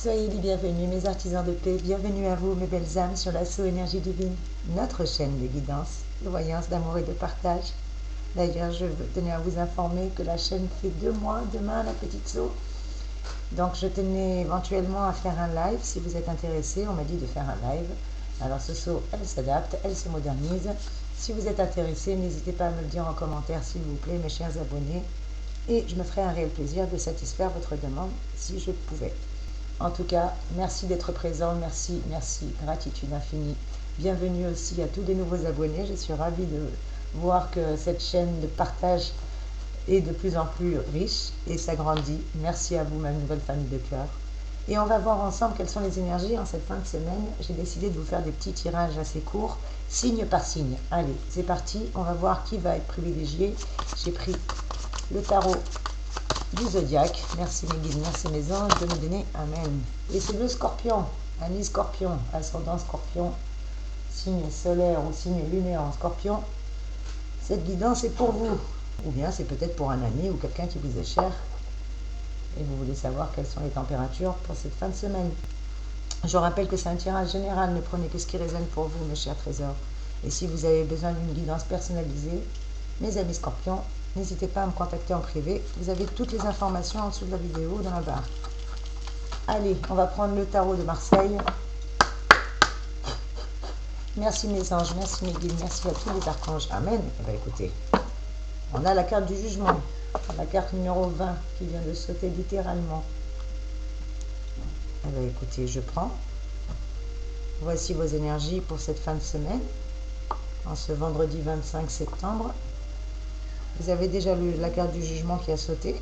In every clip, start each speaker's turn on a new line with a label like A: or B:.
A: Soyez les bienvenus, mes artisans de paix, bienvenue à vous, mes belles âmes, sur l'assaut énergie divine, notre chaîne de guidance, de voyance, d'amour et de partage. D'ailleurs, je tenais à vous informer que la chaîne fait 2 mois demain, la petite Saut. Donc, je tenais éventuellement à faire un live. Si vous êtes intéressés, on m'a dit de faire un live. Alors, ce saut, elle s'adapte, elle se modernise. Si vous êtes intéressés, n'hésitez pas à me le dire en commentaire, s'il vous plaît, mes chers abonnés. Et je me ferai un réel plaisir de satisfaire votre demande si je pouvais. En tout cas, merci d'être présent, merci, gratitude infinie. Bienvenue aussi à tous les nouveaux abonnés. Je suis ravie de voir que cette chaîne de partage est de plus en plus riche et s'agrandit. Merci à vous, ma nouvelle famille de cœur. Et on va voir ensemble quelles sont les énergies en cette fin de semaine. J'ai décidé de vous faire des petits tirages assez courts, signe par signe. Allez, c'est parti, on va voir qui va être privilégié. J'ai pris le tarot du zodiaque. Merci mes guides, merci mes anges de me donner amen. Et c'est le scorpion, ami scorpion, ascendant scorpion, signe solaire ou signe lunaire en scorpion. Cette guidance est pour vous. Ou bien c'est peut-être pour un ami ou quelqu'un qui vous est cher. Et vous voulez savoir quelles sont les températures pour cette fin de semaine. Je rappelle que c'est un tirage général, ne prenez que ce qui résonne pour vous, mes chers trésors. Et si vous avez besoin d'une guidance personnalisée, mes amis scorpions, n'hésitez pas à me contacter en privé. Vous avez toutes les informations en dessous de la vidéo dans la barre. Allez, on va prendre le tarot de Marseille. Merci mes anges, merci mes guides, merci à tous les archanges. Amen. Eh bien, écoutez, on a la carte du jugement, la carte numéro 20 qui vient de sauter littéralement. Eh bien, écoutez, je prends. Voici vos énergies pour cette fin de semaine, en ce vendredi 25 septembre. Vous avez déjà la carte du jugement qui a sauté.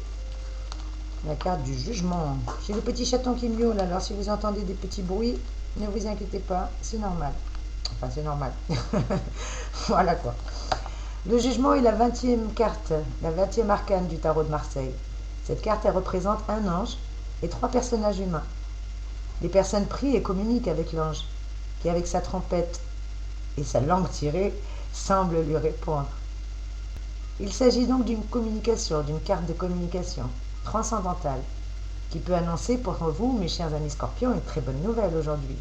A: La carte du jugement. J'ai le petit chaton qui miaule, alors si vous entendez des petits bruits, ne vous inquiétez pas, c'est normal. Enfin, c'est normal. Voilà quoi. Le jugement est la 20e carte, la 20e arcane du tarot de Marseille. Cette carte, elle représente un ange et 3 personnages humains. Les personnes prient et communiquent avec l'ange, qui avec sa trompette et sa langue tirée, semble lui répondre. Il s'agit donc d'une communication, d'une carte de communication transcendantale, qui peut annoncer pour vous, mes chers amis scorpions, une très bonne nouvelle aujourd'hui.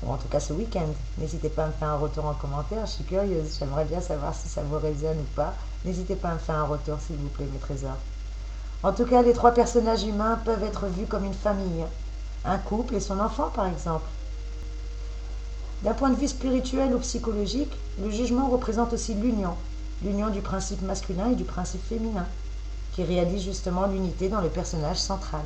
A: Ou en tout cas ce week-end. N'hésitez pas à me faire un retour en commentaire, je suis curieuse, j'aimerais bien savoir si ça vous résonne ou pas. N'hésitez pas à me faire un retour s'il vous plaît, mes trésors. En tout cas, les 3 personnages humains peuvent être vus comme une famille, un couple et son enfant par exemple. D'un point de vue spirituel ou psychologique, le jugement représente aussi l'union du principe masculin et du principe féminin, qui réalise justement l'unité dans le personnage central.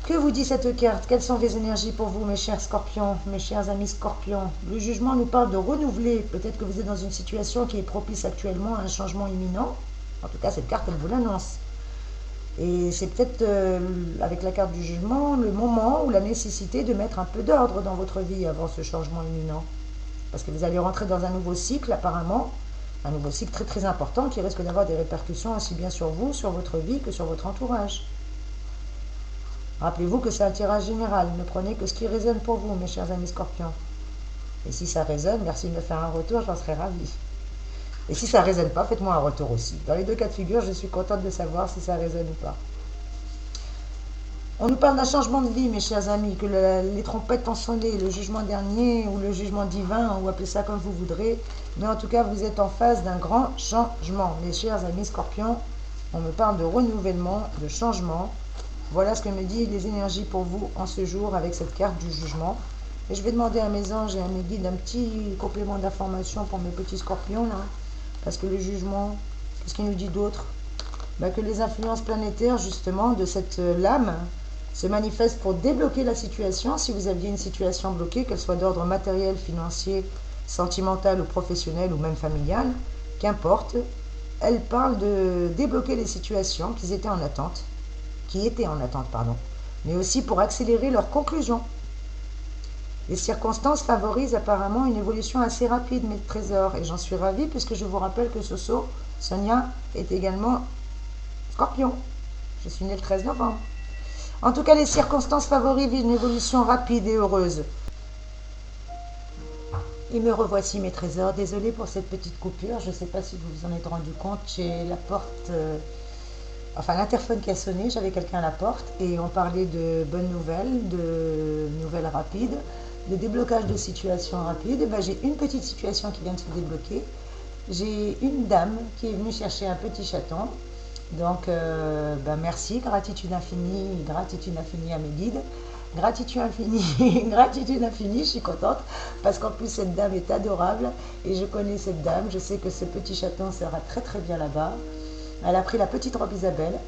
A: Que vous dit cette carte? Quelles sont les énergies pour vous, mes chers scorpions, mes chers amis scorpions? Le jugement nous parle de renouveler. Peut-être que vous êtes dans une situation qui est propice actuellement à un changement imminent. En tout cas, cette carte, elle vous l'annonce. Et c'est peut-être, avec la carte du jugement, le moment ou la nécessité de mettre un peu d'ordre dans votre vie avant ce changement imminent. Parce que vous allez rentrer dans un nouveau cycle, apparemment, un nouveau cycle très très important qui risque d'avoir des répercussions aussi bien sur vous, sur votre vie, que sur votre entourage. Rappelez-vous que c'est un tirage général, ne prenez que ce qui résonne pour vous, mes chers amis scorpions. Et si ça résonne, merci de me faire un retour, j'en serai ravie. Et si ça ne résonne pas, faites-moi un retour aussi. Dans les 2 cas de figure, je suis contente de savoir si ça résonne ou pas. On nous parle d'un changement de vie, mes chers amis, que les trompettes ont sonné, le jugement dernier ou le jugement divin, ou appelez ça comme vous voudrez. Mais en tout cas, vous êtes en face d'un grand changement. Mes chers amis scorpions, on me parle de renouvellement, de changement. Voilà ce que me disent les énergies pour vous en ce jour avec cette carte du jugement. Et je vais demander à mes anges et à mes guides un petit complément d'information pour mes petits scorpions là. Parce que le jugement, qu'est-ce qu'il nous dit d'autre? Que les influences planétaires justement de cette lame se manifestent pour débloquer la situation. Si vous aviez une situation bloquée, qu'elle soit d'ordre matériel, financier, sentimental ou professionnel ou même familial, qu'importe, elle parle de débloquer les situations qui étaient en attente, mais aussi pour accélérer leur conclusion. Les circonstances favorisent apparemment une évolution assez rapide, mes trésors, et j'en suis ravie puisque je vous rappelle que Sonia, est également scorpion. Je suis née le 13 novembre. En tout cas, les circonstances favorisent une évolution rapide et heureuse. Et me revoici, mes trésors. Désolée pour cette petite coupure. Je ne sais pas si vous vous en êtes rendu compte. J'ai la porte enfin l'interphone qui a sonné, j'avais quelqu'un à la porte et on parlait de bonnes nouvelles, de nouvelles rapides, de déblocage de situations rapides. Et ben, j'ai une petite situation qui vient de se débloquer. J'ai une dame qui est venue chercher un petit chaton. Donc, ben merci, gratitude infinie à mes guides. Gratitude infinie, gratitude infinie, je suis contente parce qu'en plus cette dame est adorable et je connais cette dame, je sais que ce petit chaton sera très très bien là-bas. Elle a pris la petite robe Isabelle,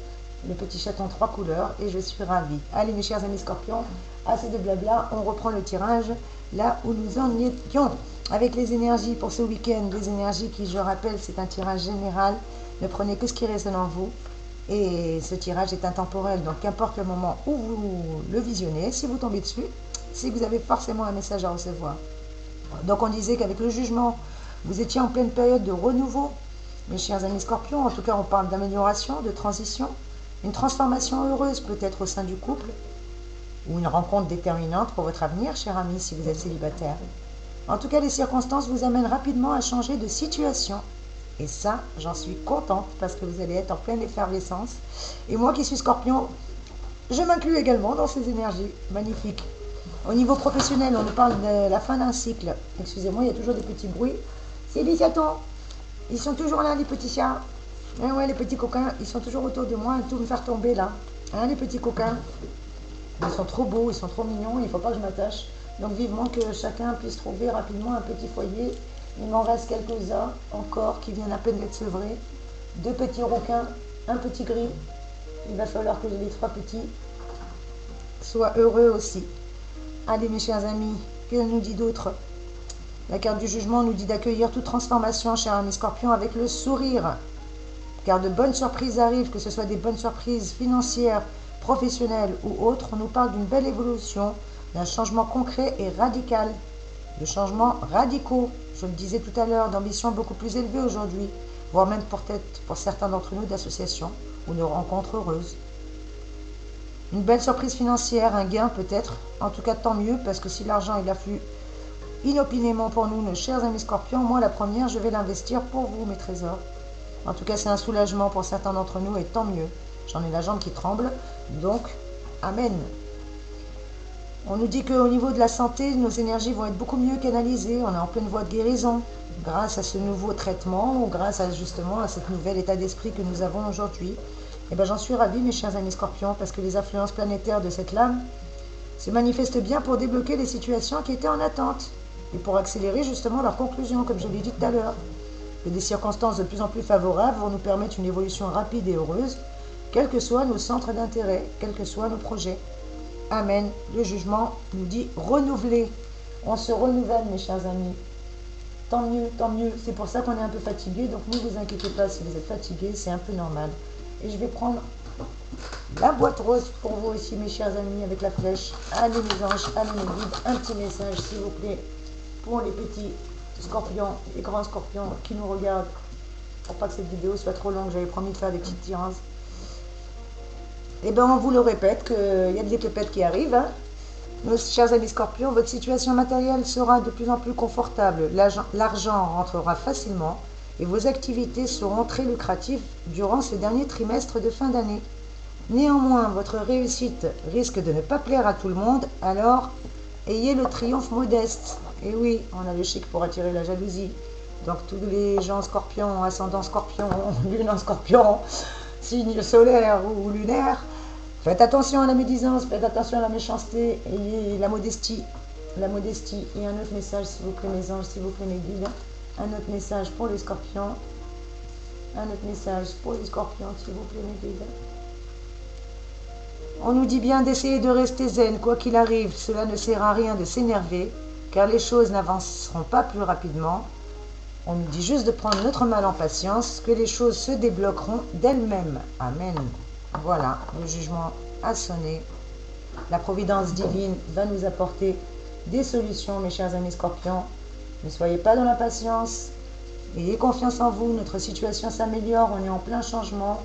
A: le petit chaton 3 couleurs et je suis ravie. Allez mes chers amis scorpions, assez de blabla, on reprend le tirage là où nous en étions avec les énergies pour ce week-end, les énergies qui, je rappelle, c'est un tirage général, ne prenez que ce qui résonne en vous. Et ce tirage est intemporel, donc qu'importe le moment où vous le visionnez, si vous tombez dessus, c'est que vous avez forcément un message à recevoir. Donc on disait qu'avec le jugement, vous étiez en pleine période de renouveau, mes chers amis scorpions. En tout cas, on parle d'amélioration, de transition, une transformation heureuse peut-être au sein du couple, ou une rencontre déterminante pour votre avenir, cher ami, si vous êtes célibataire. En tout cas, les circonstances vous amènent rapidement à changer de situation. Et ça, j'en suis contente parce que vous allez être en pleine effervescence. Et moi qui suis scorpion, je m'inclus également dans ces énergies. Magnifique. Au niveau professionnel, on nous parle de la fin d'un cycle. Excusez-moi, il y a toujours des petits bruits. C'est les chatons. Ils sont toujours là, les petits chats. Eh ouais, les petits coquins, ils sont toujours autour de moi à tout me faire tomber là. Hein, les petits coquins. Ils sont trop beaux, ils sont trop mignons, il ne faut pas que je m'attache. Donc vivement que chacun puisse trouver rapidement un petit foyer. Il m'en reste quelques-uns encore qui viennent à peine d'être sevrés. 2 petits rouquins, un petit gris. Il va falloir que les 3 petits soient heureux aussi. Allez mes chers amis, qu'elle nous dit d'autre? La carte du jugement nous dit d'accueillir toute transformation, cher ami scorpion, avec le sourire. Car de bonnes surprises arrivent, que ce soit des bonnes surprises financières, professionnelles ou autres. On nous parle d'une belle évolution, d'un changement concret et radical. De changements radicaux, je le disais tout à l'heure, d'ambitions beaucoup plus élevées aujourd'hui, voire même peut-être pour certains d'entre nous d'associations ou de rencontres heureuses. Une belle surprise financière, un gain peut-être, en tout cas tant mieux, parce que si l'argent il afflue inopinément pour nous, nos chers amis scorpions, moi la première, je vais l'investir pour vous, mes trésors. En tout cas, c'est un soulagement pour certains d'entre nous et tant mieux. J'en ai la jambe qui tremble, donc amen. On nous dit qu'au niveau de la santé, nos énergies vont être beaucoup mieux canalisées. On est en pleine voie de guérison grâce à ce nouveau traitement ou grâce à justement à cet nouvel état d'esprit que nous avons aujourd'hui. Et bien j'en suis ravie, mes chers amis scorpions, parce que les influences planétaires de cette lame se manifestent bien pour débloquer les situations qui étaient en attente et pour accélérer justement leur conclusion, comme je l'ai dit tout à l'heure. Et des circonstances de plus en plus favorables vont nous permettre une évolution rapide et heureuse, quels que soient nos centres d'intérêt, quels que soient nos projets. Amen. Le jugement nous dit renouveler. On se renouvelle, mes chers amis. Tant mieux, tant mieux. C'est pour ça qu'on est un peu fatigué. Donc ne vous inquiétez pas si vous êtes fatigué, c'est un peu normal. Et je vais prendre la boîte rose pour vous aussi, mes chers amis, avec la flèche. Allez mes anges, allez mes guides. Un petit message, s'il vous plaît, pour les petits scorpions, les grands scorpions qui nous regardent. Pour pas que cette vidéo soit trop longue, j'avais promis de faire des petites tirages. Eh bien, on vous le répète qu'il y a des tempêtes qui arrivent. Hein. Nos chers amis scorpions, votre situation matérielle sera de plus en plus confortable. L'argent rentrera facilement et vos activités seront très lucratives durant ce dernier trimestre de fin d'année. Néanmoins, votre réussite risque de ne pas plaire à tout le monde, alors ayez le triomphe modeste. Et oui, on a le chic pour attirer la jalousie. Donc tous les gens scorpions, ascendant scorpion, lune en scorpion, signe solaire ou lunaire, faites attention à la médisance, faites attention à la méchanceté et la modestie. La modestie. Et un autre message, s'il vous plaît, mes anges, s'il vous plaît, mes guides. Un autre message pour les scorpions. Un autre message pour les scorpions, s'il vous plaît, mes guides. On nous dit bien d'essayer de rester zen, quoi qu'il arrive. Cela ne sert à rien de s'énerver, car les choses n'avanceront pas plus rapidement. On nous dit juste de prendre notre mal en patience, que les choses se débloqueront d'elles-mêmes. Amen. Voilà, le jugement a sonné. La providence divine va nous apporter des solutions, mes chers amis scorpions. Ne soyez pas dans l'impatience. Ayez confiance en vous, notre situation s'améliore, on est en plein changement.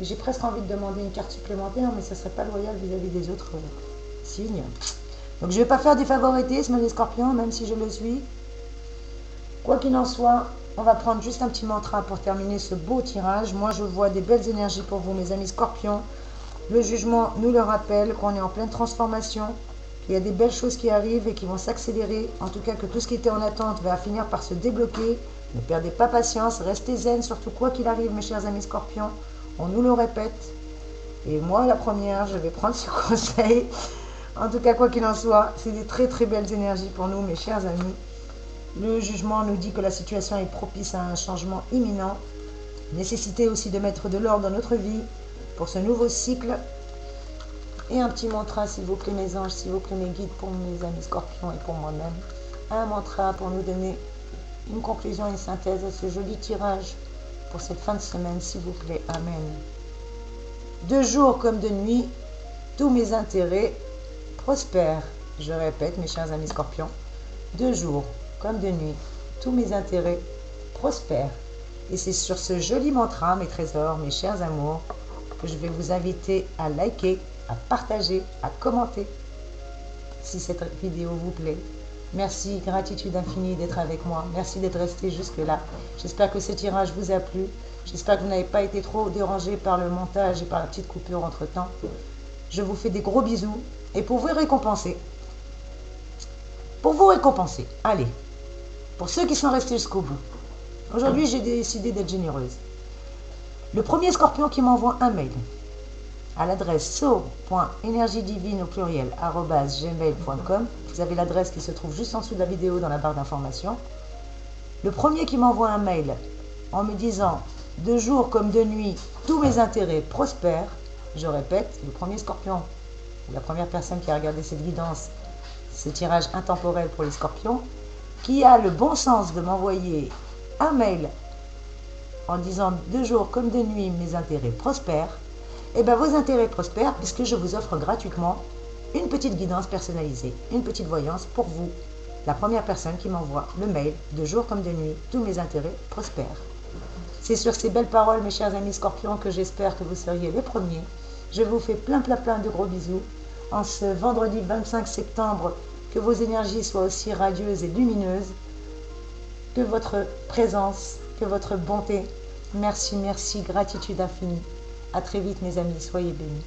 A: Et j'ai presque envie de demander une carte supplémentaire, mais ça ne serait pas loyal vis-à-vis des autres signes. Donc je ne vais pas faire des favoritismes, les scorpions, même si je le suis. Quoi qu'il en soit, On va prendre juste un petit mantra pour terminer ce beau tirage. Moi, je vois des belles énergies pour vous, mes amis scorpions. Le jugement nous le rappelle qu'on est en pleine transformation, qu'il y a des belles choses qui arrivent et qui vont s'accélérer. En tout cas, que tout ce qui était en attente va finir par se débloquer. Ne perdez pas patience, restez zen, surtout quoi qu'il arrive, mes chers amis scorpions. On nous le répète. Et moi, la première, je vais prendre ce conseil. En tout cas, quoi qu'il en soit, c'est des très très belles énergies pour nous, mes chers amis. Le jugement nous dit que la situation est propice à un changement imminent. Nécessité aussi de mettre de l'ordre dans notre vie pour ce nouveau cycle. Et un petit mantra, s'il vous plaît, mes anges, s'il vous plaît, mes guides, pour mes amis scorpions et pour moi-même. Un mantra pour nous donner une conclusion, une synthèse à ce joli tirage pour cette fin de semaine, s'il vous plaît. Amen. De jour comme de nuit, tous mes intérêts prospèrent. Je répète, mes chers amis scorpions, de jour comme de nuit, tous mes intérêts prospèrent. Et c'est sur ce joli mantra, mes trésors, mes chers amours, que je vais vous inviter à liker, à partager, à commenter si cette vidéo vous plaît. Merci, gratitude infinie d'être avec moi. Merci d'être resté jusque-là. J'espère que ce tirage vous a plu. J'espère que vous n'avez pas été trop dérangé par le montage et par la petite coupure entre-temps. Je vous fais des gros bisous. Et pour vous récompenser, allez, pour ceux qui sont restés jusqu'au bout, aujourd'hui j'ai décidé d'être généreuse. Le premier scorpion qui m'envoie un mail à l'adresse so.energiedivine au pluriel @gmail.com. Vous avez l'adresse qui se trouve juste en dessous de la vidéo dans la barre d'information. Le premier qui m'envoie un mail en me disant de jour comme de nuit, tous mes intérêts prospèrent. Je répète, le premier scorpion, ou la première personne qui a regardé cette guidance, ce tirage intemporel pour les scorpions, qui a le bon sens de m'envoyer un mail en disant de jour comme de nuit, mes intérêts prospèrent. Et bien vos intérêts prospèrent puisque je vous offre gratuitement une petite guidance personnalisée, une petite voyance pour vous, la première personne qui m'envoie le mail de jour comme de nuit, tous mes intérêts prospèrent. C'est sur ces belles paroles, mes chers amis scorpions, que j'espère que vous seriez les premiers. Je vous fais plein de gros bisous. En ce vendredi 25 septembre, que vos énergies soient aussi radieuses et lumineuses, que votre présence, que votre bonté. Merci, gratitude infinie. À très vite mes amis, soyez bénis.